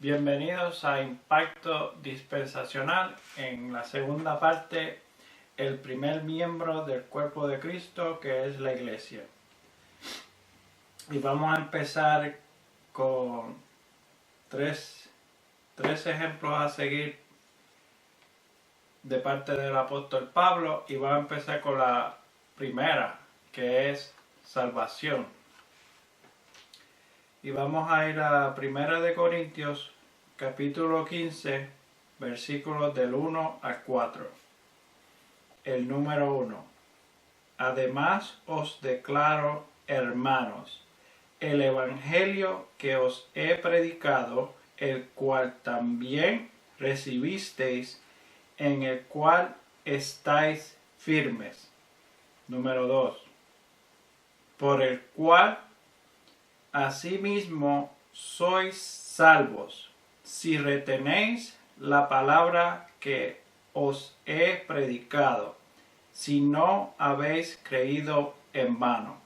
Bienvenidos a Impacto Dispensacional. En la segunda parte, el primer miembro del cuerpo de Cristo, que es la iglesia. Y vamos a empezar con tres ejemplos a seguir de parte del apóstol Pablo. Y vamos a empezar con la primera, que es salvación. Y vamos a ir a 1 de Corintios, capítulo 15, versículos del 1 al 4. El número 1. Además os declaro, hermanos, el evangelio que os he predicado, el cual también recibisteis, en el cual estáis firmes. Número 2. Por el cual asimismo sois salvos, si retenéis la palabra que os he predicado, si no habéis creído en vano.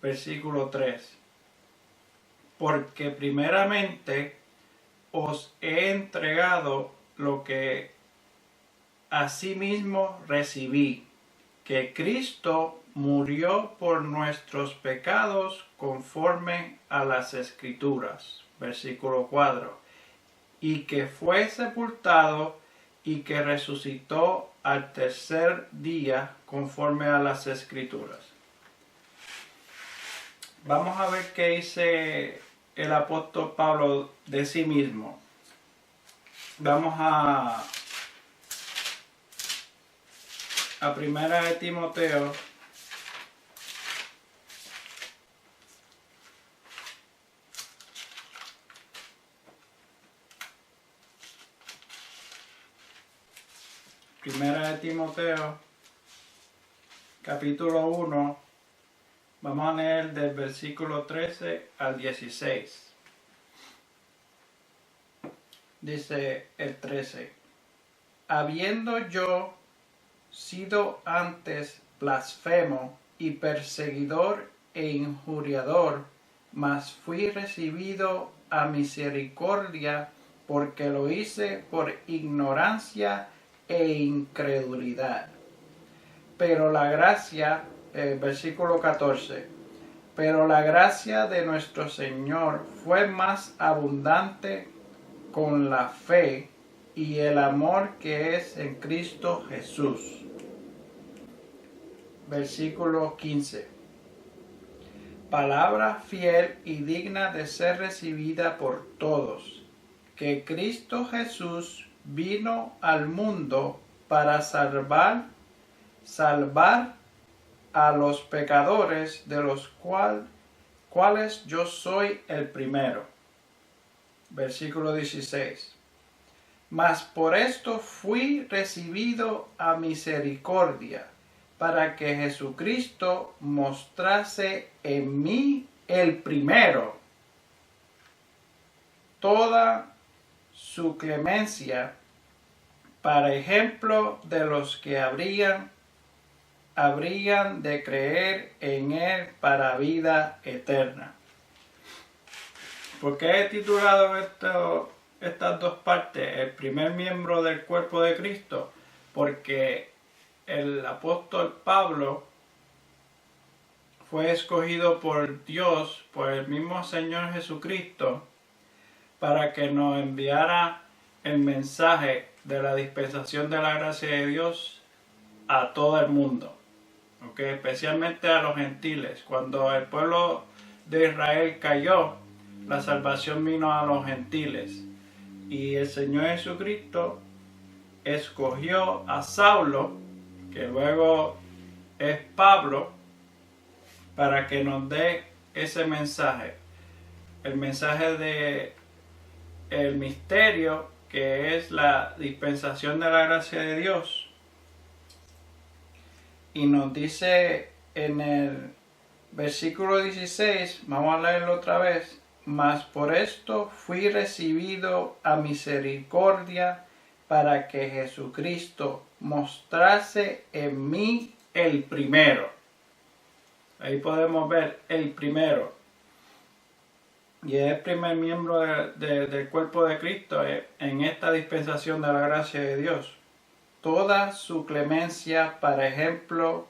Versículo 3. Porque primeramente os he entregado lo que asimismo recibí, que Cristo murió por nuestros pecados conforme a las Escrituras. Versículo 4. Y que fue sepultado y que resucitó al tercer día conforme a las Escrituras. Vamos a ver qué dice el apóstol Pablo de sí mismo. Vamos a Primera de Timoteo, capítulo 1, vamos a leer del versículo 13 al 16. Dice el 13: habiendo yo sido antes blasfemo y perseguidor e injuriador, mas fui recibido a misericordia, porque lo hice por ignorancia e incredulidad. Pero la gracia, versículo 14, pero la gracia de nuestro Señor fue más abundante con la fe y el amor que es en Cristo Jesús. Versículo 15. Palabra fiel y digna de ser recibida por todos, que Cristo Jesús vino al mundo para salvar a los pecadores, de los cuales yo soy el primero. Versículo 16. Mas por esto fui recibido a misericordia, para que Jesucristo mostrase en mí el primero toda su clemencia, para ejemplo de los que habrían de creer en él para vida eterna. ¿Por qué he titulado estas dos partes, el primer miembro del cuerpo de Cristo? Porque el apóstol Pablo fue escogido por Dios, por el mismo Señor Jesucristo, para que nos enviara el mensaje de la dispensación de la gracia de Dios a todo el mundo, ¿okay? Especialmente a los gentiles. Cuando el pueblo de Israel cayó, la salvación vino a los gentiles. Y el Señor Jesucristo escogió a Saulo, que luego es Pablo, para que nos dé ese mensaje. El mensaje de el misterio, que es la dispensación de la gracia de Dios. Y nos dice en el versículo 16, vamos a leerlo otra vez: mas por esto fui recibido a misericordia, para que Jesucristo mostrase en mí el primero. Ahí podemos ver el primero. y es el primer miembro del cuerpo de Cristo en esta dispensación de la gracia de Dios. Toda su clemencia para ejemplo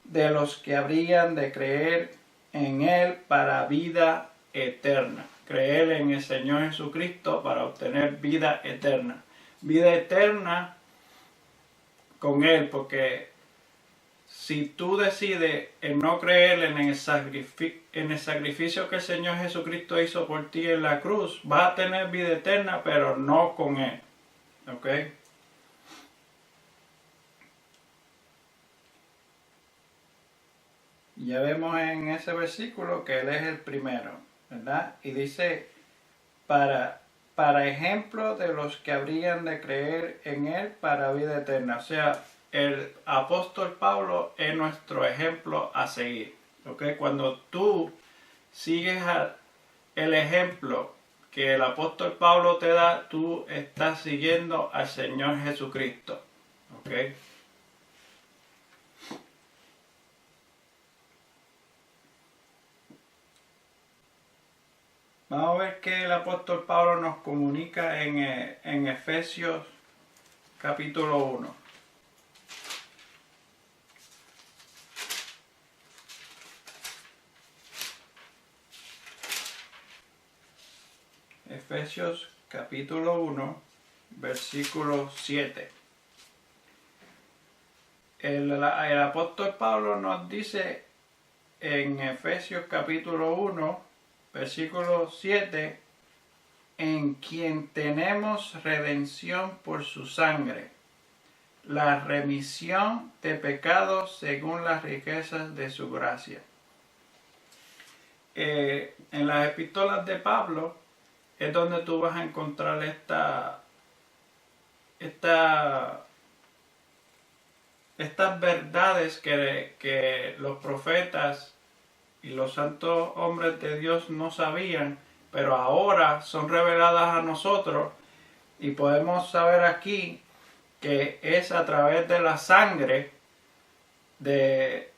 de los que habrían de creer en Él para vida eterna. Creer en el Señor Jesucristo para obtener vida eterna. Vida eterna con Él, porque si tú decides en no creer en el sacrificio que el Señor Jesucristo hizo por ti en la cruz, vas a tener vida eterna, pero no con Él. ¿Ok? Ya vemos en ese versículo que Él es el primero, ¿verdad? Y dice, para ejemplo de los que habrían de creer en Él para vida eterna. O sea, el apóstol Pablo es nuestro ejemplo a seguir. ¿Okay? Cuando tú sigues el ejemplo que el apóstol Pablo te da, tú estás siguiendo al Señor Jesucristo. ¿Okay? Vamos a ver qué el apóstol Pablo nos comunica en Efesios capítulo 1. Efesios capítulo 1, versículo 7. El apóstol Pablo nos dice en Efesios capítulo 1, versículo 7, en quien tenemos redención por su sangre, la remisión de pecados según las riquezas de su gracia. En las epístolas de Pablo es donde tú vas a encontrar estas verdades que los profetas y los santos hombres de Dios no sabían, pero ahora son reveladas a nosotros, y podemos saber aquí que es a través de la sangre del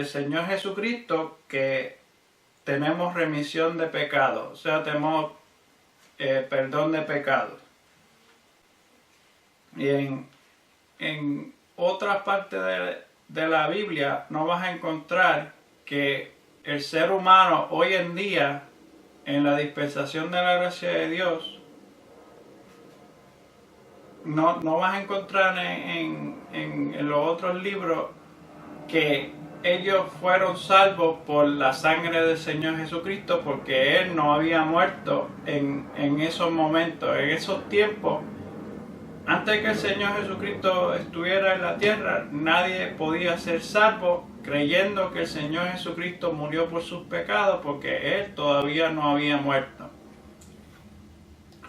Señor Jesucristo que tenemos remisión de pecados, o sea, tenemos perdón de pecados. Y en otra parte de la Biblia no vas a encontrar que el ser humano hoy en día, en la dispensación de la gracia de Dios, no vas a encontrar en los otros libros que ellos fueron salvos por la sangre del Señor Jesucristo, porque Él no había muerto en esos momentos, en esos tiempos. Antes que el Señor Jesucristo estuviera en la tierra, nadie podía ser salvo creyendo que el Señor Jesucristo murió por sus pecados, porque Él todavía no había muerto.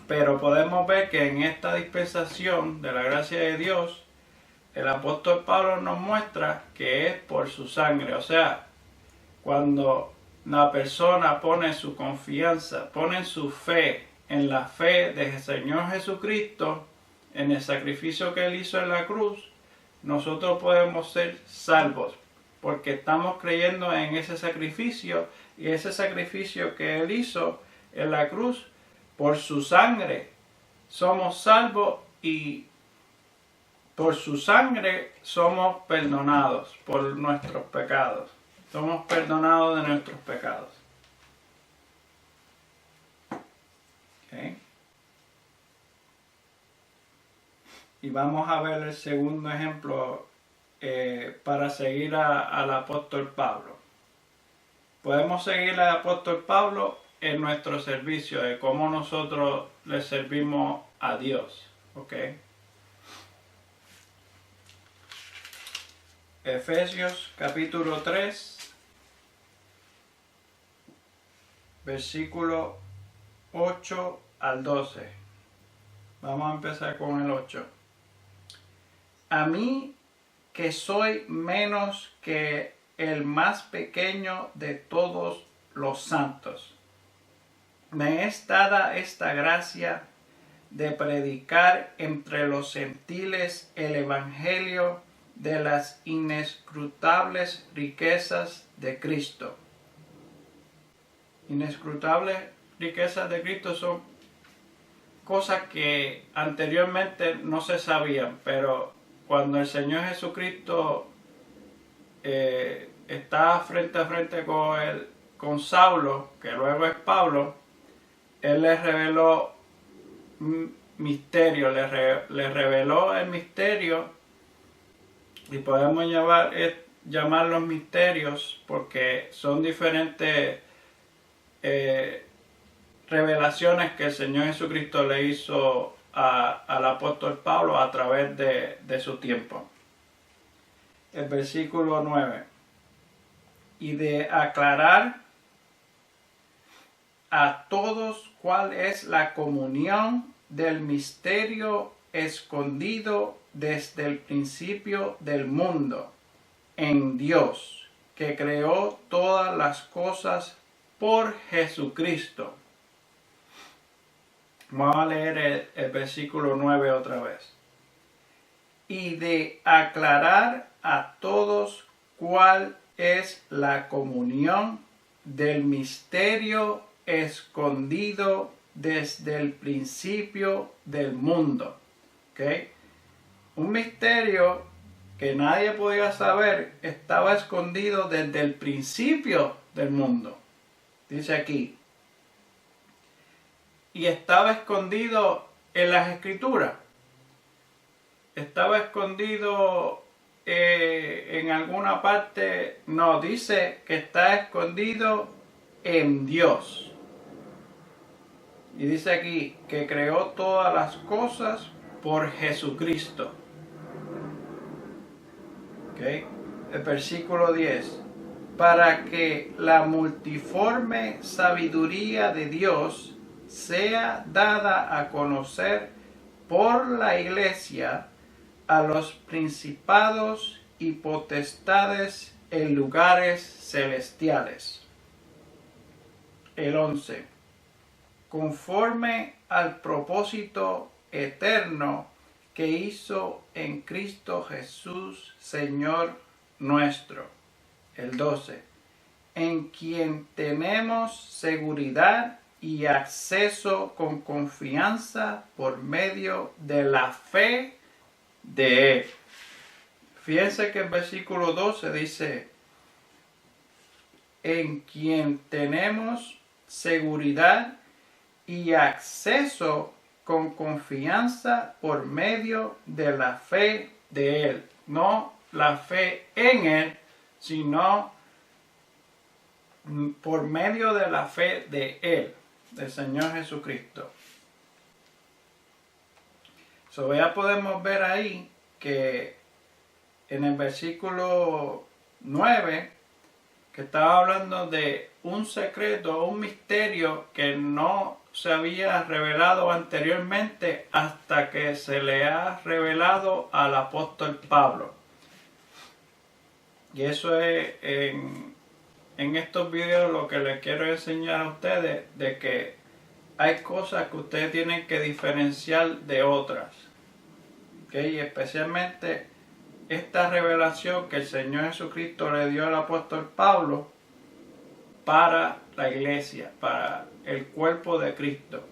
Pero podemos ver que en esta dispensación de la gracia de Dios, el apóstol Pablo nos muestra que es por su sangre. O sea, cuando la persona pone su confianza, pone su fe en la fe del Señor Jesucristo, en el sacrificio que Él hizo en la cruz, nosotros podemos ser salvos, porque estamos creyendo en ese sacrificio, y ese sacrificio que Él hizo en la cruz, por su sangre somos salvos, y por su sangre somos perdonados por nuestros pecados. Somos perdonados de nuestros pecados. ¿Okay? Y vamos a ver el segundo ejemplo para seguir al apóstol Pablo. Podemos seguir al apóstol Pablo en nuestro servicio, de cómo nosotros le servimos a Dios. ¿Okay? Efesios capítulo 3, versículo 8 al 12. Vamos a empezar con el 8. A mí, que soy menos que el más pequeño de todos los santos, me es dada esta gracia de predicar entre los gentiles el evangelio de las inescrutables riquezas de Cristo. Inescrutables riquezas de Cristo son cosas que anteriormente no se sabían, pero cuando el Señor Jesucristo está frente a frente con Saulo, que luego es Pablo, Él le reveló misterio, le reveló el misterio, y podemos llamarlos misterios porque son diferentes revelaciones que el Señor Jesucristo le hizo al apóstol Pablo a través de su tiempo. El versículo 9. Y de aclarar a todos cuál es la comunión del misterio escondido desde el principio del mundo en Dios, que creó todas las cosas por Jesucristo. Vamos a leer el versículo 9 otra vez. Y de aclarar a todos cuál es la comunión del misterio escondido desde el principio del mundo. ¿Okay? Un misterio que nadie podía saber estaba escondido desde el principio del mundo. Dice aquí. Y estaba escondido en las Escrituras. Estaba escondido en alguna parte. No, dice que está escondido en Dios. Y dice aquí que creó todas las cosas por Jesucristo. ¿Okay? El versículo 10. Para que la multiforme sabiduría de Dios sea dada a conocer por la Iglesia a los principados y potestades en lugares celestiales. El 11. Conforme al propósito eterno que hizo en Cristo Jesús, Señor nuestro. El 12. En quien tenemos seguridad y acceso con confianza por medio de la fe de Él. Fíjense que el versículo 12 dice, en quien tenemos seguridad y acceso con confianza por medio de la fe de Él. No la fe en Él, sino por medio de la fe de Él, del Señor Jesucristo. Ya podemos ver ahí que en el versículo 9, que estaba hablando de un secreto, un misterio que no se había revelado anteriormente hasta que se le ha revelado al apóstol Pablo. Y eso es en estos videos lo que les quiero enseñar a ustedes, de que hay cosas que ustedes tienen que diferenciar de otras. ¿Okay? Especialmente esta revelación que el Señor Jesucristo le dio al apóstol Pablo para la iglesia, para el cuerpo de Cristo.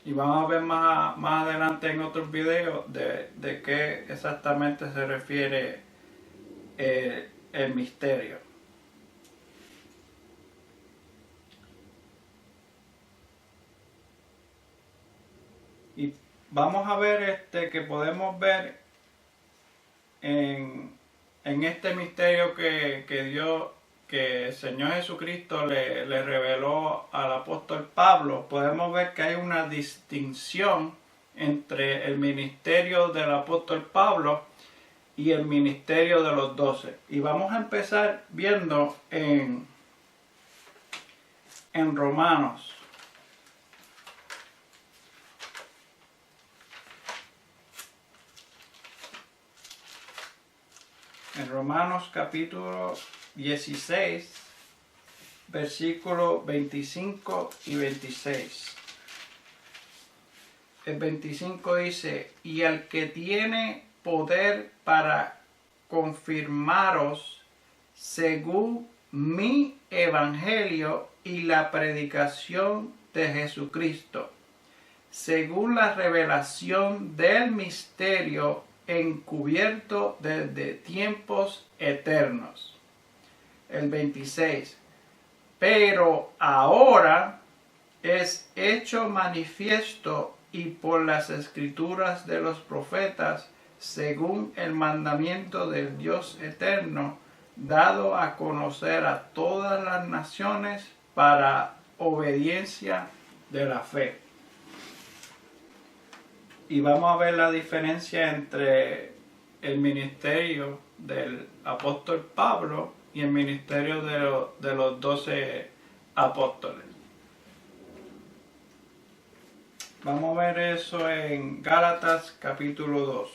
Y vamos a ver más adelante en otros videos de qué exactamente se refiere el misterio. Y vamos a ver que podemos ver en este misterio que el Señor Jesucristo le reveló al apóstol Pablo. Podemos ver que hay una distinción entre el ministerio del apóstol Pablo y el ministerio de los 12. Y vamos a empezar viendo en Romanos. En Romanos capítulo 16, versículos 25 y 26. El 25 dice, y al que tiene poder para confirmaros según mi evangelio y la predicación de Jesucristo, según la revelación del misterio encubierto desde tiempos eternos. El 26. Pero ahora es hecho manifiesto y por las escrituras de los profetas, según el mandamiento del Dios eterno, dado a conocer a todas las naciones para obediencia de la fe. Y vamos a ver la diferencia entre el ministerio del apóstol Pablo y el ministerio de los 12 apóstoles. Vamos a ver eso en Gálatas capítulo 2.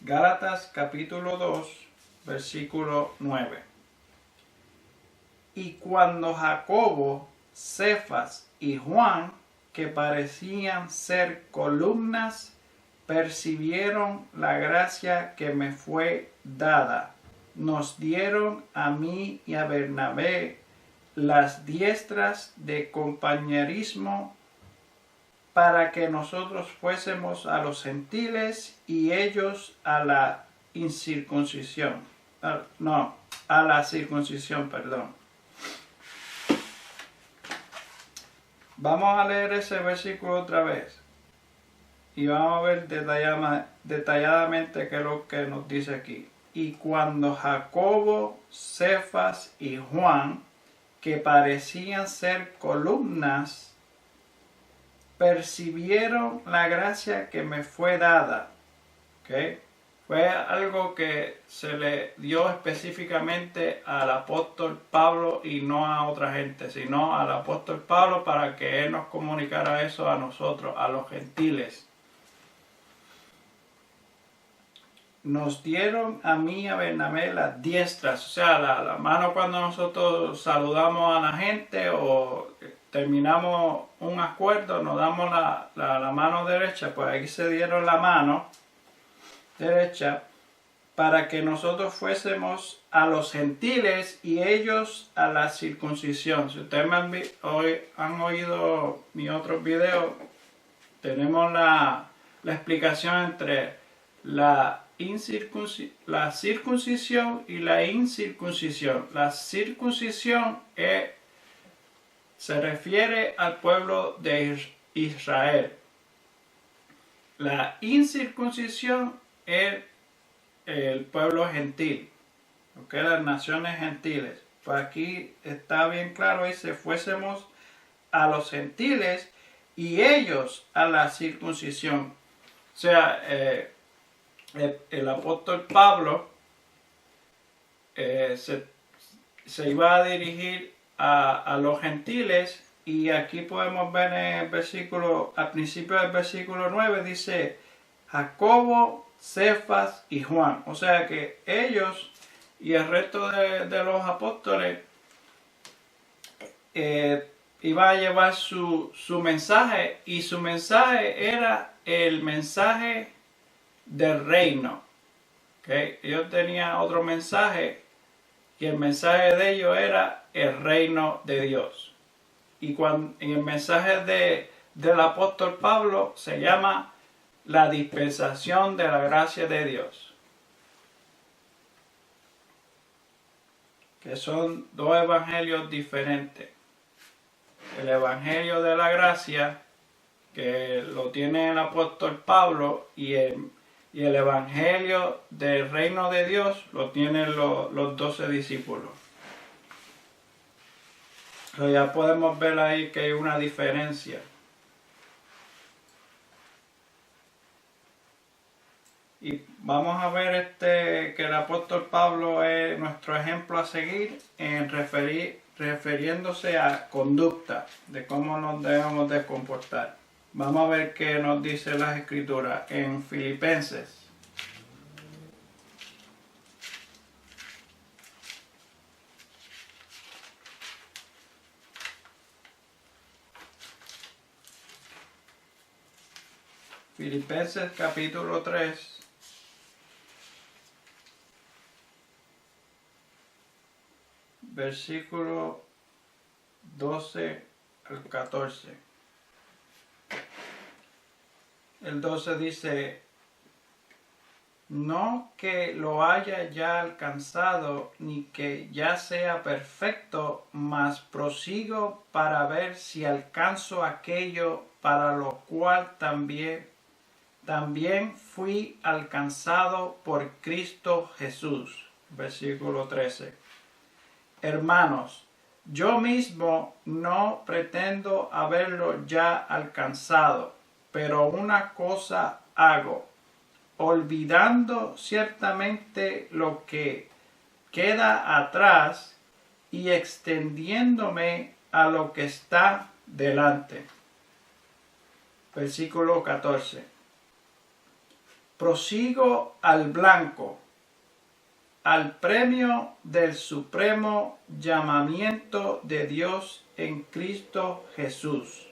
Gálatas capítulo 2, versículo 9. Y cuando Jacobo, Cefas y Juan, que parecían ser columnas, percibieron la gracia que me fue dada, nos dieron a mí y a Bernabé las diestras de compañerismo para que nosotros fuésemos a los gentiles y ellos a la incircuncisión. A la circuncisión, perdón. Vamos a leer ese versículo otra vez y vamos a ver detalladamente qué es lo que nos dice aquí. Y cuando Jacobo, Cefas y Juan, que parecían ser columnas, percibieron la gracia que me fue dada. ¿Okay? Fue algo que se le dio específicamente al apóstol Pablo y no a otra gente, sino al apóstol Pablo para que él nos comunicara eso a nosotros, a los gentiles. Nos dieron a mí y a Bernabé las diestras, o sea, la mano cuando nosotros saludamos a la gente o terminamos un acuerdo, nos damos la mano derecha, pues ahí se dieron la mano derecha para que nosotros fuésemos a los gentiles y ellos a la circuncisión. Si ustedes han oído mis otros videos, tenemos la explicación entre la circuncisión y la incircuncisión. La circuncisión se refiere al pueblo de Israel. La incircuncisión es el pueblo gentil, ¿okay? Las naciones gentiles. Pues aquí está bien claro, dice, fuésemos a los gentiles y ellos a la circuncisión. O sea, el apóstol Pablo se iba a dirigir a los gentiles, y aquí podemos ver en el versículo, al principio del versículo 9 dice Jacobo, Cefas y Juan. O sea que ellos y el resto de los apóstoles iban a llevar su mensaje, y su mensaje era el mensaje del reino. ¿Okay? Ellos tenían otro mensaje y el mensaje de ellos era el reino de Dios. Y en el mensaje del apóstol Pablo se llama la dispensación de la gracia de Dios. Que son dos evangelios diferentes. El evangelio de la gracia, que lo tiene el apóstol Pablo, y el evangelio del reino de Dios lo tienen los 12 discípulos. Pero ya podemos ver ahí que hay una diferencia. Y vamos a ver que el apóstol Pablo es nuestro ejemplo a seguir en refiriéndose a conducta, de cómo nos debemos de comportar. Vamos a ver qué nos dice las Escrituras en Filipenses. Filipenses capítulo 3. versículo 12 al 14. El 12 dice: no que lo haya ya alcanzado, ni que ya sea perfecto, mas prosigo para ver si alcanzo aquello para lo cual también fui alcanzado por Cristo Jesús. Versículo 13. Hermanos, yo mismo no pretendo haberlo ya alcanzado, pero una cosa hago, olvidando ciertamente lo que queda atrás y extendiéndome a lo que está delante. Versículo 14. Prosigo al blanco, al premio del supremo llamamiento de Dios en Cristo Jesús.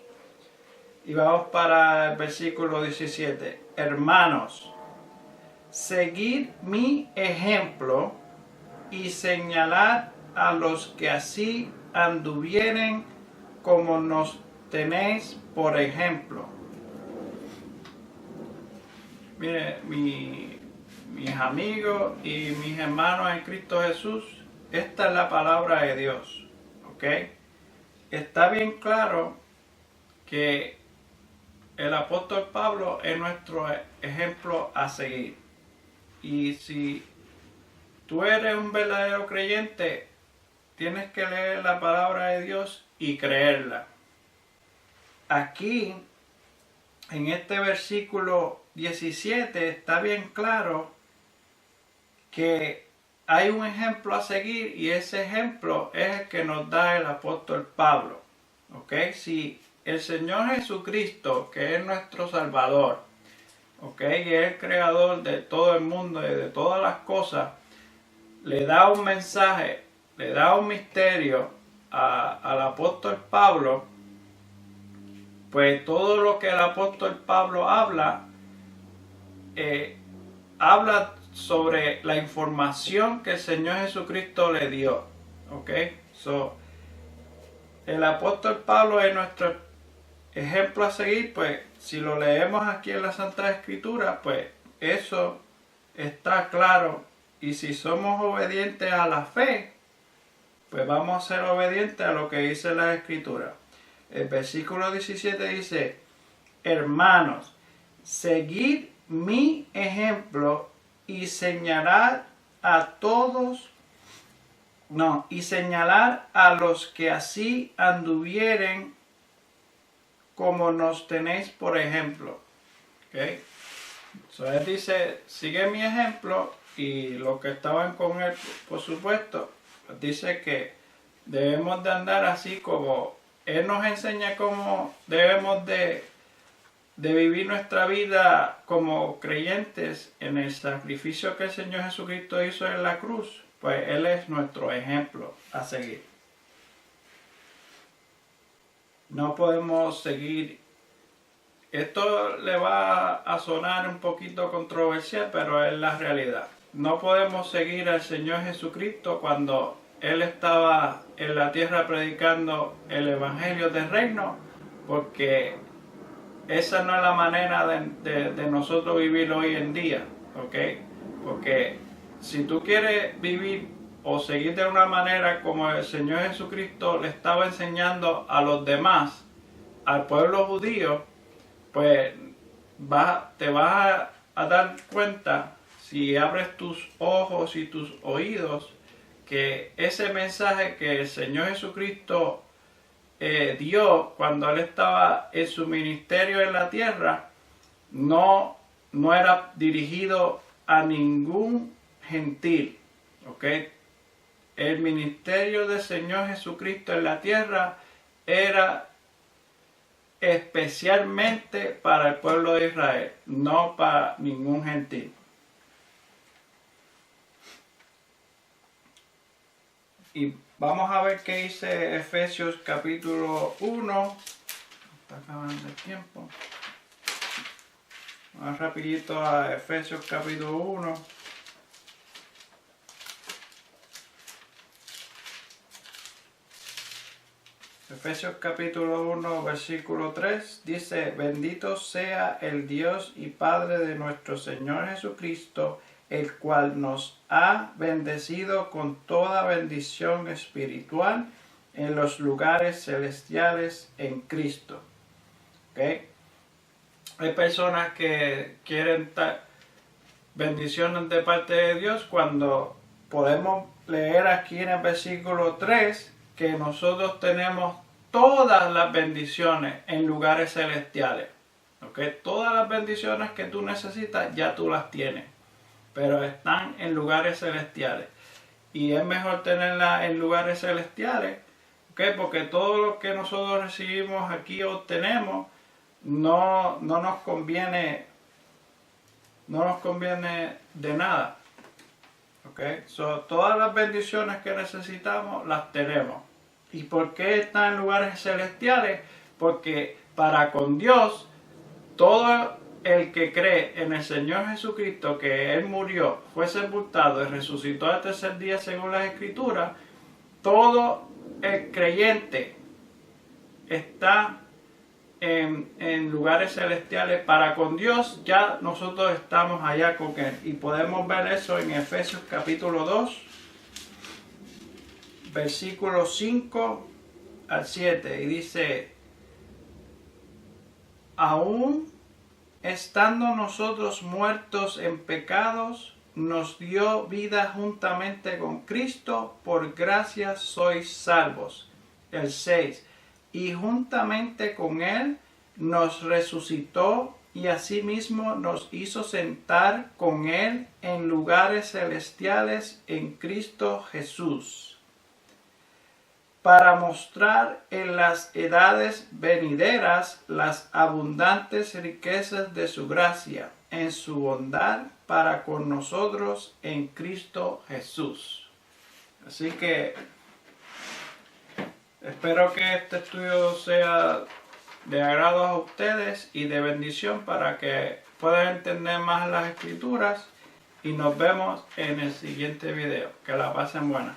Y vamos para el versículo 17. Hermanos, seguid mi ejemplo y señalad a los que así anduvieren como nos tenéis por ejemplo. Mire, mis amigos y mis hermanos en Cristo Jesús, esta es la palabra de Dios, ¿ok? Está bien claro que el apóstol Pablo es nuestro ejemplo a seguir. Y si tú eres un verdadero creyente, tienes que leer la palabra de Dios y creerla. Aquí, en este versículo 17, está bien claro que hay un ejemplo a seguir y ese ejemplo es el que nos da el apóstol Pablo. ¿Ok? Si el Señor Jesucristo, que es nuestro Salvador, ¿ok? Y es el creador de todo el mundo y de todas las cosas, le da un mensaje, le da un misterio al apóstol Pablo, pues todo lo que el apóstol Pablo habla sobre la información que el Señor Jesucristo le dio. ¿Ok? El apóstol Pablo es nuestro ejemplo a seguir, pues si lo leemos aquí en la Santa Escritura, pues eso está claro. Y si somos obedientes a la fe, pues vamos a ser obedientes a lo que dice la Escritura. El versículo 17 dice: hermanos, seguid mi ejemplo y señalar a los que así anduvieren como nos tenéis por ejemplo. ¿Okay? Él dice, sigue mi ejemplo, y los que estaban con él, por supuesto, dice que debemos de andar así como él nos enseña cómo debemos de vivir nuestra vida como creyentes en el sacrificio que el Señor Jesucristo hizo en la cruz. Pues Él es nuestro ejemplo a seguir. No podemos seguir. Esto le va a sonar un poquito controversial, pero es la realidad. No podemos seguir al Señor Jesucristo cuando Él estaba en la tierra predicando el Evangelio del Reino, porque esa no es la manera de nosotros vivir hoy en día, ¿ok? Porque si tú quieres vivir o seguir de una manera como el Señor Jesucristo le estaba enseñando a los demás, al pueblo judío, pues te vas a dar cuenta, si abres tus ojos y tus oídos, que ese mensaje que el Señor Jesucristo dio cuando Él estaba en su ministerio en la tierra, no era dirigido a ningún gentil. ¿Ok? El ministerio del Señor Jesucristo en la tierra era especialmente para el pueblo de Israel, no para ningún gentil. Y vamos a ver qué dice Efesios capítulo 1. Está acabando el tiempo. Vamos rapidito a Efesios capítulo 1. Efesios capítulo 1, versículo 3 dice: bendito sea el Dios y Padre de nuestro Señor Jesucristo, el cual nos ha bendecido con toda bendición espiritual en los lugares celestiales en Cristo. ¿Okay? Hay personas que quieren bendiciones de parte de Dios cuando podemos leer aquí en el versículo 3 que nosotros tenemos todas las bendiciones en lugares celestiales. ¿Okay? Todas las bendiciones que tú necesitas ya tú las tienes, pero están en lugares celestiales. Y es mejor tenerlas en lugares celestiales, ¿okay? Porque todo lo que nosotros recibimos aquí o obtenemos no nos conviene de nada. Okay? Todas las bendiciones que necesitamos las tenemos. ¿Y por qué están en lugares celestiales? Porque para con Dios, todo el que cree en el Señor Jesucristo, que Él murió, fue sepultado y resucitó al tercer día según las Escrituras, todo el creyente está en lugares celestiales. Para con Dios ya nosotros estamos allá con Él. Y podemos ver eso en Efesios capítulo 2, versículos 5 al 7. Y dice: aún estando nosotros muertos en pecados, nos dio vida juntamente con Cristo, por gracia sois salvos. El 6. Y juntamente con Él nos resucitó y asimismo nos hizo sentar con Él en lugares celestiales en Cristo Jesús, para mostrar en las edades venideras las abundantes riquezas de su gracia, en su bondad para con nosotros en Cristo Jesús. Así que espero que este estudio sea de agrado a ustedes y de bendición para que puedan entender más las Escrituras, y nos vemos en el siguiente video. Que la pasen buena.